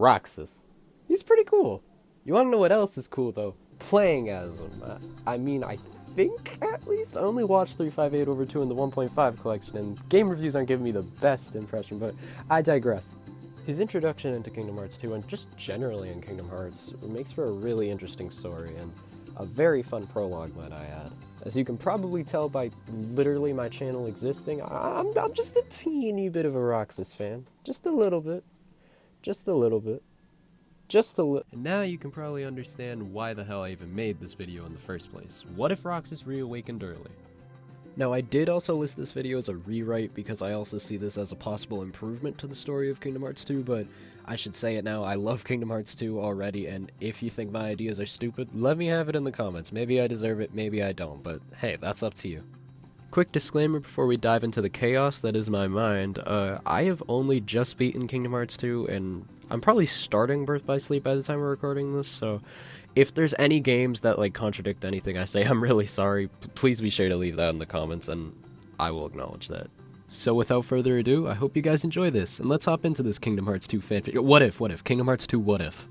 Roxas. He's pretty cool. You wanna know what else is cool, though? Playing as him. I think, at least, I only watched 358 over 2 in the 1.5 collection, and game reviews aren't giving me the best impression, but I digress. His introduction into Kingdom Hearts 2, and just generally in Kingdom Hearts, makes for a really interesting story, and a very fun prologue, might I add. As you can probably tell by literally my channel existing, I'm just a teeny bit of a Roxas fan. Just a little bit. Just a little bit. Just a little. And now you can probably understand why the hell I even made this video in the first place. What if Roxas reawakened early? Now, I did also list this video as a rewrite because I also see this as a possible improvement to the story of Kingdom Hearts 2, but I should say it now, I love Kingdom Hearts 2 already, and if you think my ideas are stupid, let me have it in the comments. Maybe I deserve it, maybe I don't, but hey, that's up to you. Quick disclaimer before we dive into the chaos that is my mind, I have only just beaten Kingdom Hearts 2, and I'm probably starting Birth by Sleep by the time we're recording this, so if there's any games that, like, contradict anything I say, I'm really sorry. Please be sure to leave that in the comments, and I will acknowledge that. So without further ado, I hope you guys enjoy this, and let's hop into this Kingdom Hearts 2 fanfic. What if? Kingdom Hearts 2 what if?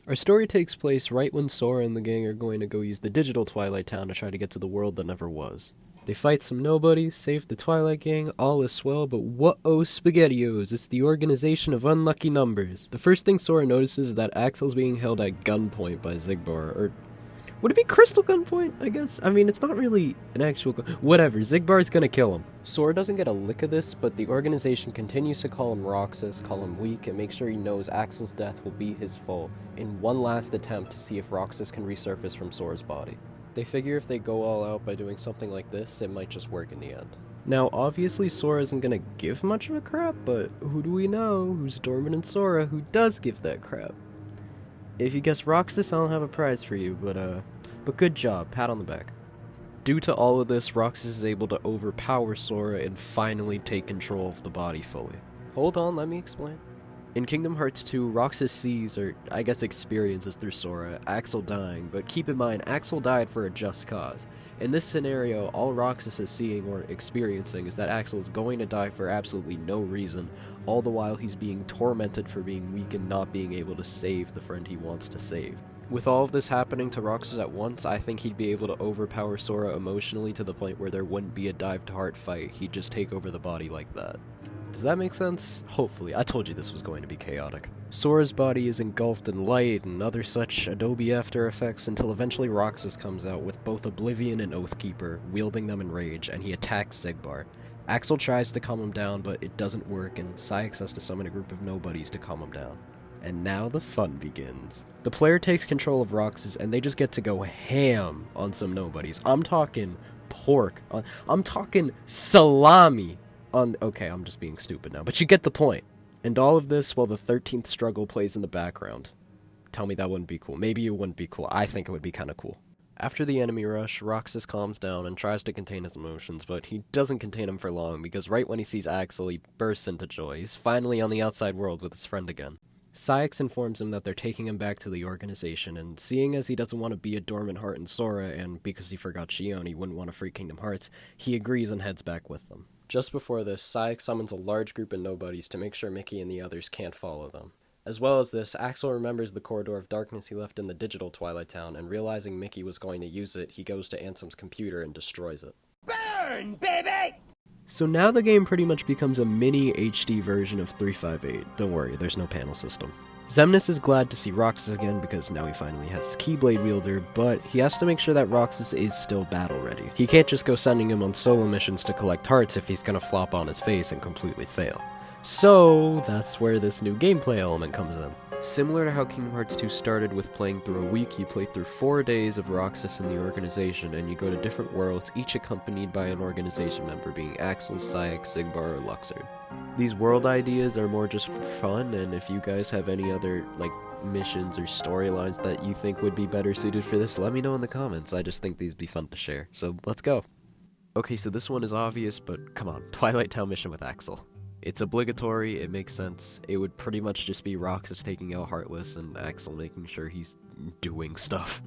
Our story takes place right when Sora and the gang are going to go use the digital Twilight Town to try to get to the world that never was. They fight some nobodies, save the Twilight Gang, all is swell, but what-oh spaghettios, it's the organization of unlucky numbers. The first thing Sora notices is that Axel's being held at gunpoint by Xigbar, or would it be crystal gunpoint, I guess? I mean, it's not really an actual whatever, Xigbar's gonna kill him. Sora doesn't get a lick of this, but the organization continues to call him Roxas, call him weak, and make sure he knows Axel's death will be his fault, in one last attempt to see if Roxas can resurface from Sora's body. They figure if they go all out by doing something like this, it might just work in the end. Now, obviously Sora isn't gonna give much of a crap, but who do we know who's dormant in Sora who does give that crap? If you guess Roxas, I don't have a prize for you, but good job, pat on the back. Due to all of this, Roxas is able to overpower Sora and finally take control of the body fully. Hold on, let me explain. In Kingdom Hearts 2, Roxas sees, or I guess experiences through Sora, Axel dying, but keep in mind, Axel died for a just cause. In this scenario, all Roxas is seeing or experiencing is that Axel is going to die for absolutely no reason, all the while he's being tormented for being weak and not being able to save the friend he wants to save. With all of this happening to Roxas at once, I think he'd be able to overpower Sora emotionally to the point where there wouldn't be a dive-to-heart fight, he'd just take over the body like that. Does that make sense? Hopefully. I told you this was going to be chaotic. Sora's body is engulfed in light and other such Adobe After Effects until eventually Roxas comes out with both Oblivion and Oathkeeper, wielding them in rage, and he attacks Xigbar. Axel tries to calm him down, but it doesn't work, and Saïx has to summon a group of nobodies to calm him down. And now the fun begins. The player takes control of Roxas, and they just get to go ham on some nobodies. I'm talking pork. I'm talking salami. Okay, I'm just being stupid now, but you get the point. And all of this while the 13th struggle plays in the background. Tell me that wouldn't be cool. Maybe it wouldn't be cool. I think it would be kind of cool. After the enemy rush, Roxas calms down and tries to contain his emotions, but he doesn't contain them for long because right when he sees Axel, he bursts into joy. He's finally on the outside world with his friend again. Saïx informs him that they're taking him back to the organization, and seeing as he doesn't want to be a dormant heart in Sora, and because he forgot Xion, he wouldn't want to free Kingdom Hearts, he agrees and heads back with them. Just before this, Saïx summons a large group of nobodies to make sure Mickey and the others can't follow them. As well as this, Axel remembers the corridor of darkness he left in the digital Twilight Town, and realizing Mickey was going to use it, he goes to Ansem's computer and destroys it. Burn, baby! So now the game pretty much becomes a mini HD version of 358. Don't worry, there's no panel system. Xemnas is glad to see Roxas again because now he finally has his Keyblade wielder, but he has to make sure that Roxas is still battle ready. He can't just go sending him on solo missions to collect hearts if he's gonna flop on his face and completely fail. So that's where this new gameplay element comes in. Similar to how Kingdom Hearts 2 started with playing through a week, you play through 4 days of Roxas in the organization, and you go to different worlds, each accompanied by an organization member, being Axel, Saïx, Xigbar, or Luxord. These world ideas are more just for fun, and if you guys have any other, missions or storylines that you think would be better suited for this, let me know in the comments. I just think these would be fun to share, so let's go. Okay, so this one is obvious, but come on, Twilight Town mission with Axel. It's obligatory, it makes sense. It would pretty much just be Roxas taking out Heartless and Axel making sure he's doing stuff.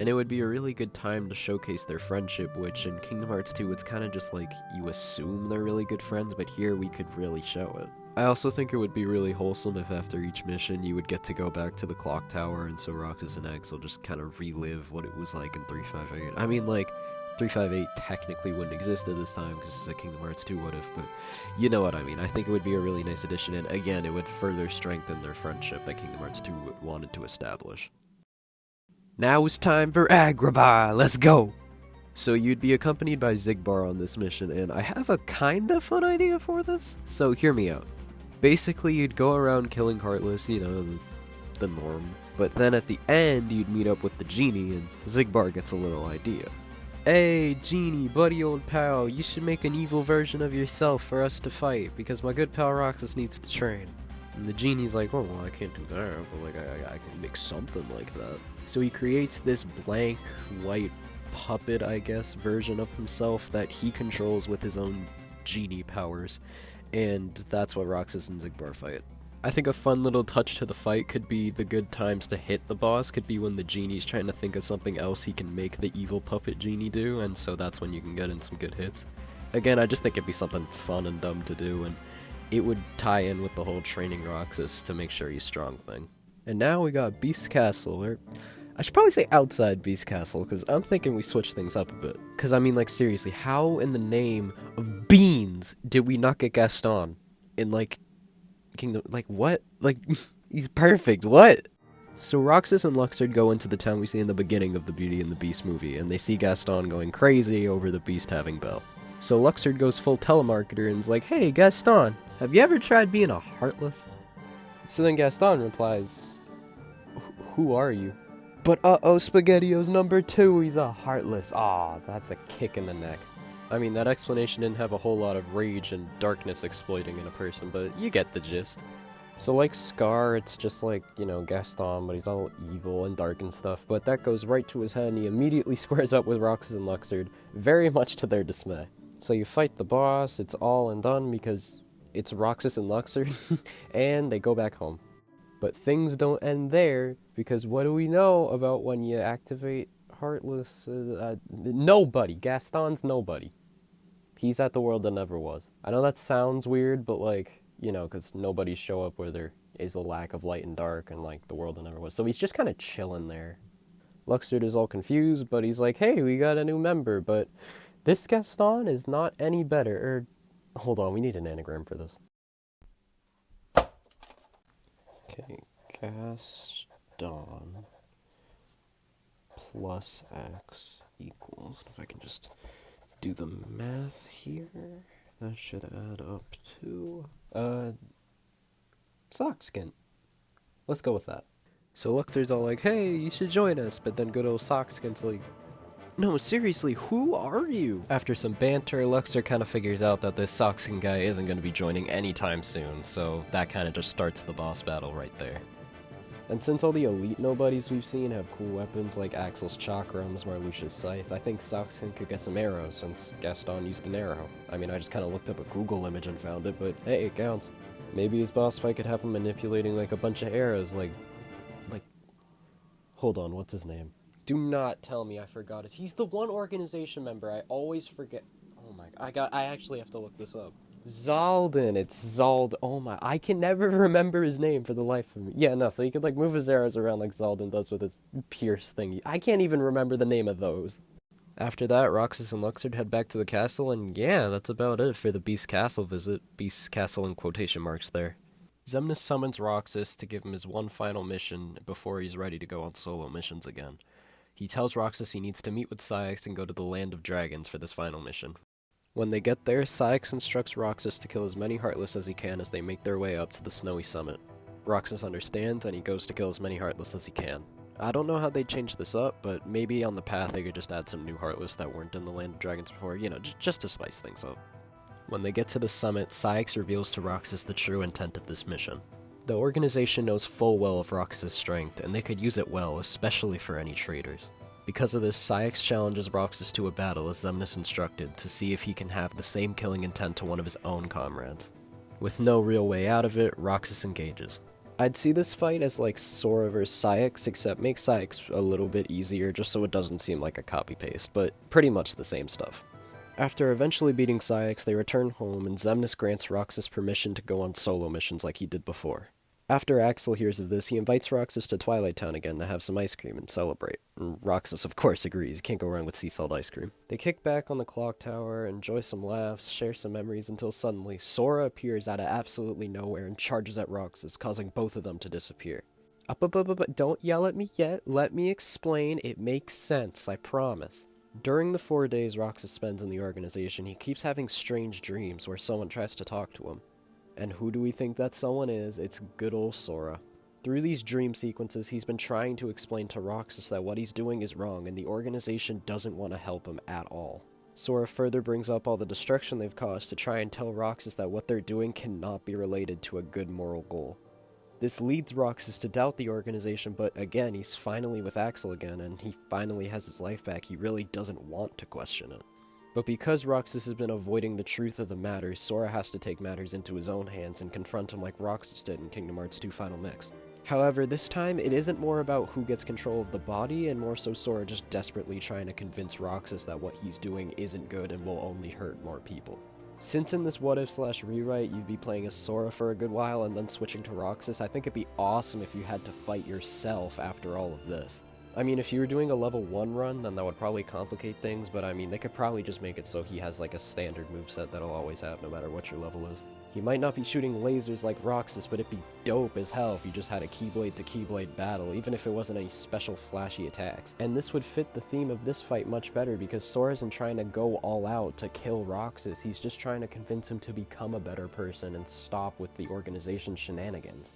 And it would be a really good time to showcase their friendship, which in Kingdom Hearts 2, it's kind of just like you assume they're really good friends, but here we could really show it. I also think it would be really wholesome if after each mission you would get to go back to the clock tower, and so Roxas and X will just kind of relive what it was like in 358. I mean, like, 358 technically wouldn't exist at this time because it's a Kingdom Hearts 2 what if, but you know what I mean. I think it would be a really nice addition, and again, it would further strengthen their friendship that Kingdom Hearts 2 wanted to establish. Now it's time for Grabah, let's go! So you'd be accompanied by Xigbar on this mission, and I have a kinda fun idea for this, so hear me out. Basically, you'd go around killing Heartless, you know, the norm, but then at the end, you'd meet up with the genie, and Xigbar gets a little idea. Hey, genie, buddy old pal, you should make an evil version of yourself for us to fight, because my good pal Roxas needs to train. And the genie's like, oh, well, I can't do that, but like, I can make something like that. So he creates this blank, white puppet, I guess, version of himself that he controls with his own genie powers, and that's what Roxas and Xigbar fight. I think a fun little touch to the fight could be the good times to hit the boss could be when the genie's trying to think of something else he can make the evil puppet genie do, and so that's when you can get in some good hits. Again, I just think it'd be something fun and dumb to do, and it would tie in with the whole training Roxas to make sure he's strong thing. And now we got Beast Castle, or I should probably say outside Beast Castle, because I'm thinking we switch things up a bit. Because I mean, like, seriously, how in the name of beans did we not get Gaston in, like, Kingdom, like, what? Like, he's perfect, what? So Roxas and Luxord go into the town we see in the beginning of the Beauty and the Beast movie, and they see Gaston going crazy over the beast having Belle. So Luxord goes full telemarketer and is like, hey, Gaston, have you ever tried being a Heartless? So then Gaston replies, who are you? But SpaghettiOs number 2, he's a Heartless. Aw, that's a kick in the neck. I mean, that explanation didn't have a whole lot of rage and darkness exploiting in a person, but you get the gist. So like Scar, it's just like, you know, Gaston, but he's all evil and dark and stuff, but that goes right to his head and he immediately squares up with Roxas and Luxord, very much to their dismay. So you fight the boss, it's all and done because it's Roxas and Luxord, and they go back home. But things don't end there, because what do we know about when you activate Heartless? Nobody. Gaston's nobody. He's at the world that never was. I know that sounds weird, but like, you know, because nobody show up where there is a lack of light and dark and like the world that never was. So he's just kind of chilling there. Luxord is all confused, but he's like, hey, we got a new member, but this Gaston is not any better. Hold on, we need an anagram for this. Okay, Gaston plus X equals, if I can just do the math here, that should add up to, Sockskin. Let's go with that. So Luxord's all like, hey, you should join us, but then good old Sockskin's like, no, seriously, who are you? After some banter, Luxord kind of figures out that this Sockskin guy isn't going to be joining anytime soon, so that kind of just starts the boss battle right there. And since all the elite nobodies we've seen have cool weapons like Axel's Chakrams, Marluxia's Scythe, I think Sockskin could get some arrows since Gaston used an arrow. I mean, I just kind of looked up a Google image and found it, but hey, it counts. Maybe his boss fight could have him manipulating like a bunch of arrows, like, hold on, what's his name? Do not tell me I forgot it. He's the one organization member I always forget. Oh my, I actually have to look this up. Zaldin, it's Zald. Oh my, I can never remember his name for the life of me. Yeah, no, so he could like move his arrows around like Zaldin does with his pierce thingy. I can't even remember the name of those. After that, Roxas and Luxord head back to the castle, and yeah, that's about it for the Beast Castle visit. Beast Castle in quotation marks there. Xemnas summons Roxas to give him his one final mission before he's ready to go on solo missions again. He tells Roxas he needs to meet with Cyax and go to the Land of Dragons for this final mission. When they get there, Cyax instructs Roxas to kill as many Heartless as he can as they make their way up to the snowy summit. Roxas understands, and he goes to kill as many Heartless as he can. I don't know how they change this up, but maybe on the path they could just add some new Heartless that weren't in the Land of Dragons before, you know, just to spice things up. When they get to the summit, Cyax reveals to Roxas the true intent of this mission. The organization knows full well of Roxas' strength, and they could use it well, especially for any traitors. Because of this, Cyax challenges Roxas to a battle as Xemnas instructed, to see if he can have the same killing intent to one of his own comrades. With no real way out of it, Roxas engages. I'd see this fight as like Sora vs. Saix, except make Saix a little bit easier just so it doesn't seem like a copy-paste, but pretty much the same stuff. After eventually beating Saix, they return home, and Xemnas grants Roxas permission to go on solo missions like he did before. After Axel hears of this, he invites Roxas to Twilight Town again to have some ice cream and celebrate. And Roxas, of course, agrees. You can't go wrong with sea salt ice cream. They kick back on the clock tower, enjoy some laughs, share some memories, until suddenly, Sora appears out of absolutely nowhere and charges at Roxas, causing both of them to disappear. Don't yell at me yet. Let me explain. It makes sense, I promise. During the 4 days Roxas spends in the organization, he keeps having strange dreams where someone tries to talk to him. And who do we think that someone is? It's good old Sora. Through these dream sequences, he's been trying to explain to Roxas that what he's doing is wrong, and the organization doesn't want to help him at all. Sora further brings up all the destruction they've caused to try and tell Roxas that what they're doing cannot be related to a good moral goal. This leads Roxas to doubt the organization, but again, he's finally with Axel again, and he finally has his life back. He really doesn't want to question it. But because Roxas has been avoiding the truth of the matter, Sora has to take matters into his own hands and confront him like Roxas did in Kingdom Hearts 2 Final Mix. However, this time, it isn't more about who gets control of the body, and more so Sora just desperately trying to convince Roxas that what he's doing isn't good and will only hurt more people. Since in this what-if/rewrite you'd be playing as Sora for a good while and then switching to Roxas, I think it'd be awesome if you had to fight yourself after all of this. I mean, if you were doing a level 1 run, then that would probably complicate things, but I mean, they could probably just make it so he has like a standard moveset that he'll always have no matter what your level is. He might not be shooting lasers like Roxas, but it'd be dope as hell if you just had a Keyblade to Keyblade battle, even if it wasn't any special flashy attacks. And this would fit the theme of this fight much better because Sora isn't trying to go all out to kill Roxas, he's just trying to convince him to become a better person and stop with the organization's shenanigans.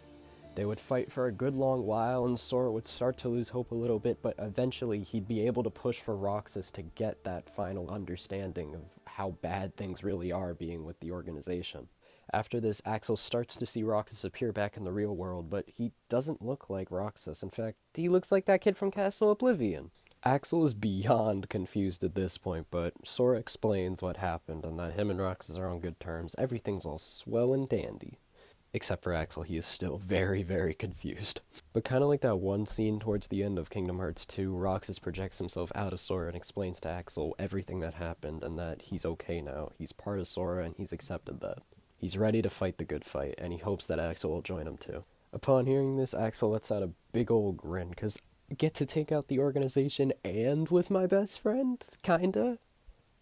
They would fight for a good long while, and Sora would start to lose hope a little bit, but eventually he'd be able to push for Roxas to get that final understanding of how bad things really are being with the organization. After this, Axel starts to see Roxas appear back in the real world, but he doesn't look like Roxas. In fact, he looks like that kid from Castle Oblivion. Axel is beyond confused at this point, but Sora explains what happened and that him and Roxas are on good terms. Everything's all swell and dandy. Except for Axel, he is still very, very confused. But kind of like that one scene towards the end of Kingdom Hearts 2, Roxas projects himself out of Sora and explains to Axel everything that happened and that he's okay now. He's part of Sora and he's accepted that. He's ready to fight the good fight, and he hopes that Axel will join him too. Upon hearing this, Axel lets out a big old grin, cause I get to take out the organization and with my best friend? Kinda?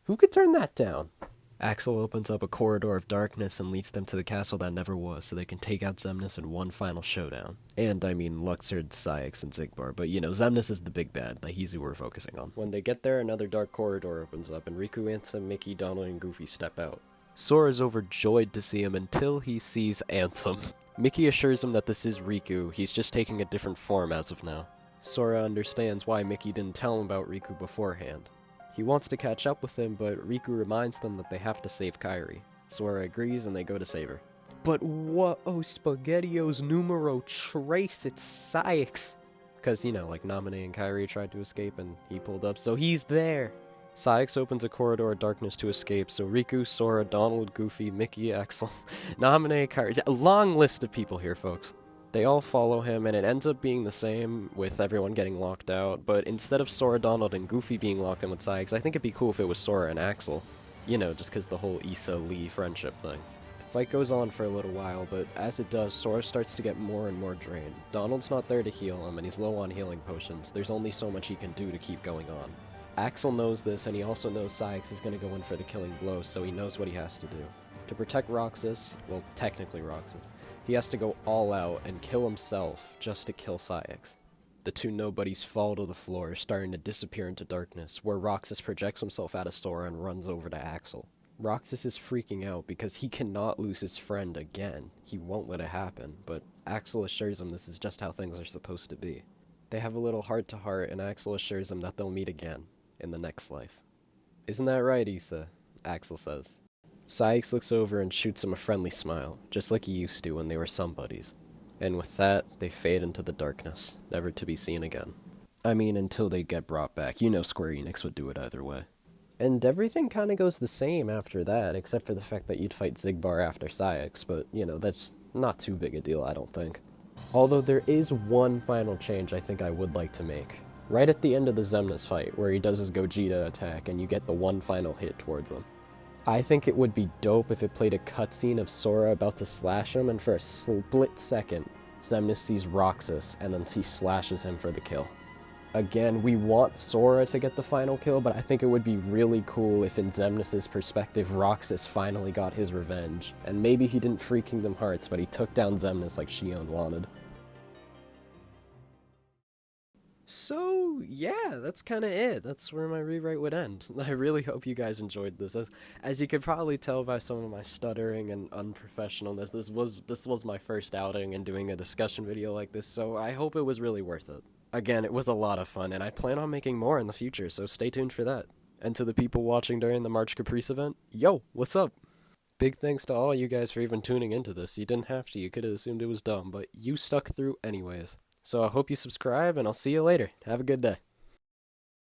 Who could turn that down? Axel opens up a corridor of darkness and leads them to the castle that never was, so they can take out Xemnas in one final showdown. And, I mean, Luxord, Saix, and Xigbar, but, you know, Xemnas is the big bad, like he's who we're focusing on. When they get there, another dark corridor opens up, and Riku, Ansem, Mickey, Donald, and Goofy step out. Sora is overjoyed to see him until he sees Ansem. Mickey assures him that this is Riku, he's just taking a different form as of now. Sora understands why Mickey didn't tell him about Riku beforehand. He wants to catch up with him, but Riku reminds them that they have to save Kairi. Sora agrees and they go to save her. But what SpaghettiOs numero tres, it's Saix. Because, you know, like Naminé and Kairi tried to escape and he pulled up, so he's there. Saix opens a corridor of darkness to escape, so Riku, Sora, Donald, Goofy, Mickey, Axel, Naminé, Kairi, a long list of people here, folks. They all follow him, and it ends up being the same with everyone getting locked out, but instead of Sora, Donald, and Goofy being locked in with Saix, I think it'd be cool if it was Sora and Axel. You know, just because the whole Issa-Lee friendship thing. The fight goes on for a little while, but as it does, Sora starts to get more and more drained. Donald's not there to heal him, and he's low on healing potions. There's only so much he can do to keep going on. Axel knows this, and he also knows Saix is going to go in for the killing blow, so he knows what he has to do. To protect Roxas, well, technically Roxas, he has to go all out and kill himself just to kill Saix. The two nobodies fall to the floor, starting to disappear into darkness, where Roxas projects himself out of Sora and runs over to Axel. Roxas is freaking out because he cannot lose his friend again. He won't let it happen, but Axel assures him this is just how things are supposed to be. They have a little heart-to-heart, and Axel assures him that they'll meet again in the next life. Isn't that right, Issa? Axel says. Saix looks over and shoots him a friendly smile, just like he used to when they were somebodies. And with that, they fade into the darkness, never to be seen again. I mean, until they get brought back. You know Square Enix would do it either way. And everything kinda goes the same after that, except for the fact that you'd fight Xigbar after Saix, but, you know, that's not too big a deal, I don't think. Although there is one final change I think I would like to make. Right at the end of the Xemnas fight, where he does his Gogeta attack and you get the one final hit towards him. I think it would be dope if it played a cutscene of Sora about to slash him, and for a split second, Xemnas sees Roxas, and then he slashes him for the kill. Again, we want Sora to get the final kill, but I think it would be really cool if in Xemnas' perspective, Roxas finally got his revenge. And maybe he didn't free Kingdom Hearts, but he took down Xemnas like Shion wanted. So, yeah, that's kind of it. That's where my rewrite would end. I really hope you guys enjoyed this. As you could probably tell by some of my stuttering and unprofessionalness, this was my first outing and doing a discussion video like this, so I hope it was really worth it. Again, it was a lot of fun, and I plan on making more in the future, so stay tuned for that. And to the people watching during the March Caprice event, yo, what's up? Big thanks to all you guys for even tuning into this. You didn't have to, you could have assumed it was dumb, but you stuck through anyways. So I hope you subscribe, and I'll see you later. Have a good day.